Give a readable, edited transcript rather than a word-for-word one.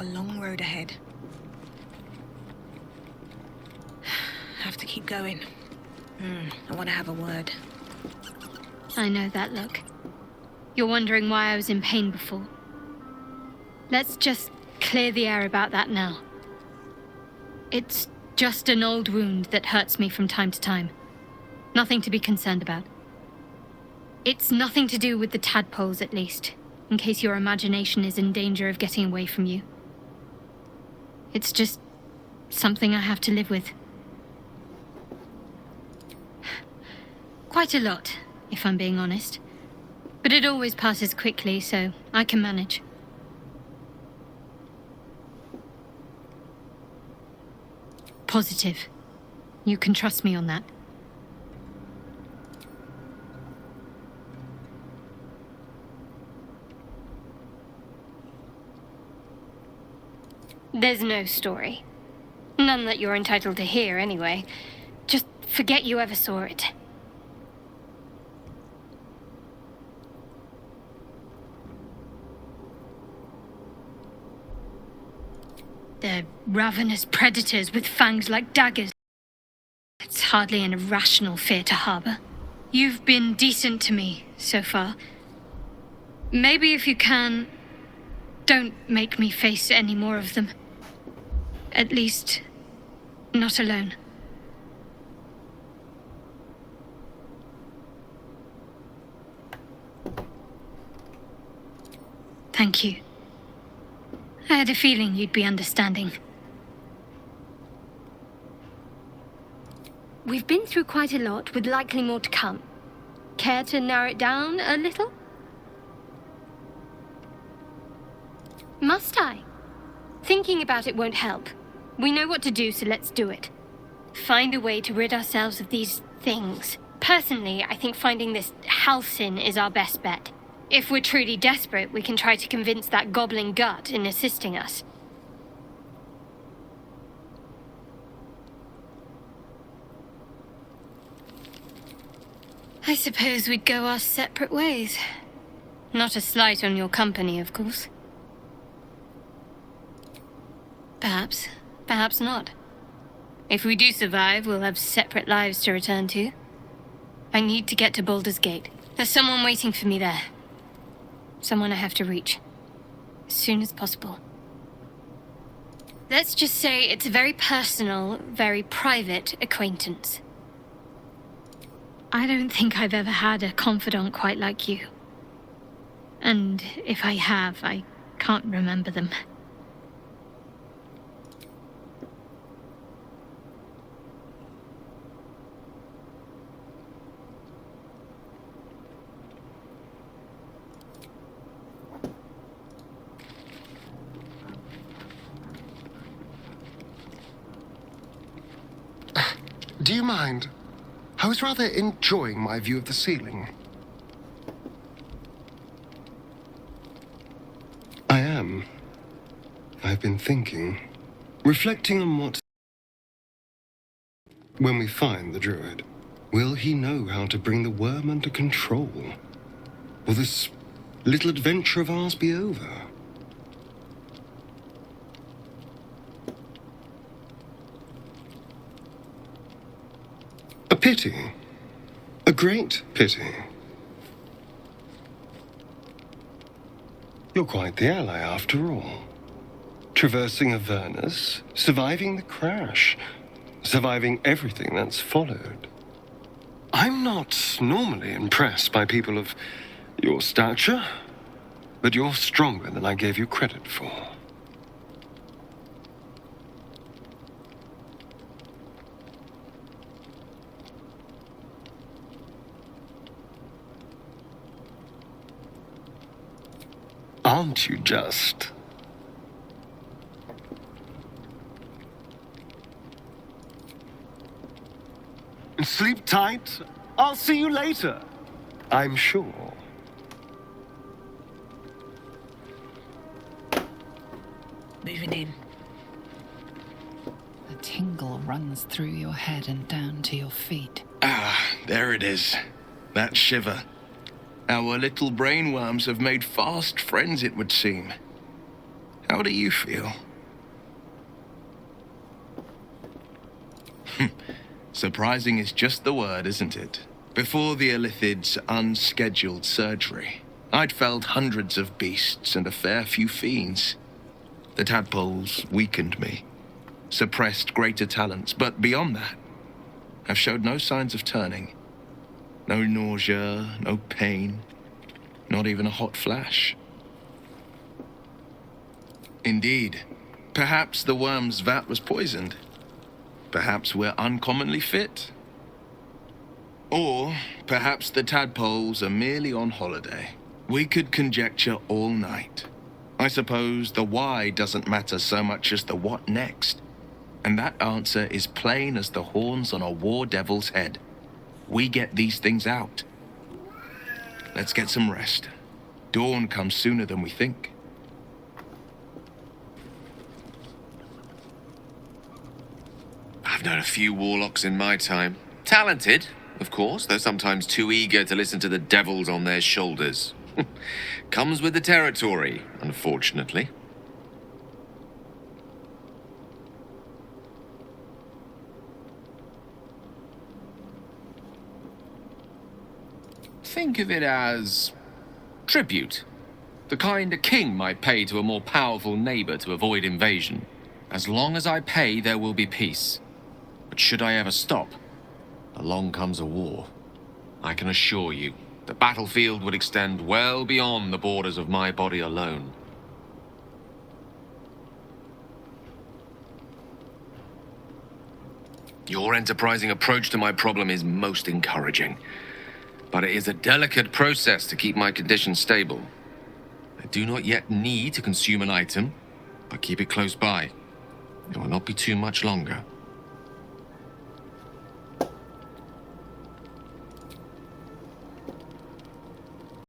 got a long road ahead. Have to keep going. I want to have a word. I know that look. You're wondering why I was in pain before. Let's just clear the air about that now. It's just an old wound that hurts me from time to time. Nothing to be concerned about. It's nothing to do with the tadpoles, at least, in case your imagination is in danger of getting away from you. It's just something I have to live with. Quite a lot, if I'm being honest. But it always passes quickly, so I can manage. Positive. You can trust me on that. There's no story. None that you're entitled to hear, anyway. Just forget you ever saw it. They're ravenous predators with fangs like daggers. It's hardly an irrational fear to harbor. You've been decent to me so far. Maybe if you can, don't make me face any more of them. At least, not alone. Thank you. I had a feeling you'd be understanding. We've been through quite a lot, with likely more to come. Care to narrow it down a little? Must I? Thinking about it won't help. We know what to do, so let's do it. Find a way to rid ourselves of these things. Personally, I think finding this Halcyon is our best bet. If we're truly desperate, we can try to convince that goblin gut in assisting us. I suppose we'd go our separate ways. Not a slight on your company, of course. Perhaps. Perhaps not. If we do survive, we'll have separate lives to return to. I need to get to Baldur's Gate. There's someone waiting for me there. Someone I have to reach. As soon as possible. Let's just say it's a very personal, very private acquaintance. I don't think I've ever had a confidant quite like you. And if I have, I can't remember them. Do you mind? I was rather enjoying my view of the ceiling. I am. I've been thinking, reflecting on what... When we find the druid, will he know how to bring the worm under control? Will this little adventure of ours be over? A pity. A great pity. You're quite the ally after all. Traversing Avernus, surviving the crash, surviving everything that's followed. I'm not normally impressed by people of your stature, but you're stronger than I gave you credit for. Aren't you just? Sleep tight. I'll see you later. I'm sure. Moving in. A tingle runs through your head and down to your feet. Ah, there it is. That shiver. Our little brainworms have made fast friends, it would seem. How do you feel? Surprising is just the word, isn't it? Before the Illithid's unscheduled surgery, I'd felled hundreds of beasts and a fair few fiends. The tadpoles weakened me, suppressed greater talents, but beyond that, I've showed no signs of turning. No nausea, no pain, not even a hot flash. Indeed, perhaps the worm's vat was poisoned. Perhaps we're uncommonly fit. Or perhaps the tadpoles are merely on holiday. We could conjecture all night. I suppose the why doesn't matter so much as the what next. And that answer is plain as the horns on a war devil's head. We get these things out. Let's get some rest. Dawn comes sooner than we think. I've known a few warlocks in my time. Talented, of course, though sometimes too eager to listen to the devils on their shoulders. Comes with the territory, unfortunately. Think of it as tribute. The kind a king might pay to a more powerful neighbor to avoid invasion. As long as I pay, there will be peace. But should I ever stop, along comes a war. I can assure you, the battlefield would extend well beyond the borders of my body alone. Your enterprising approach to my problem is most encouraging. But it is a delicate process to keep my condition stable. I do not yet need to consume an item, but keep it close by. It will not be too much longer.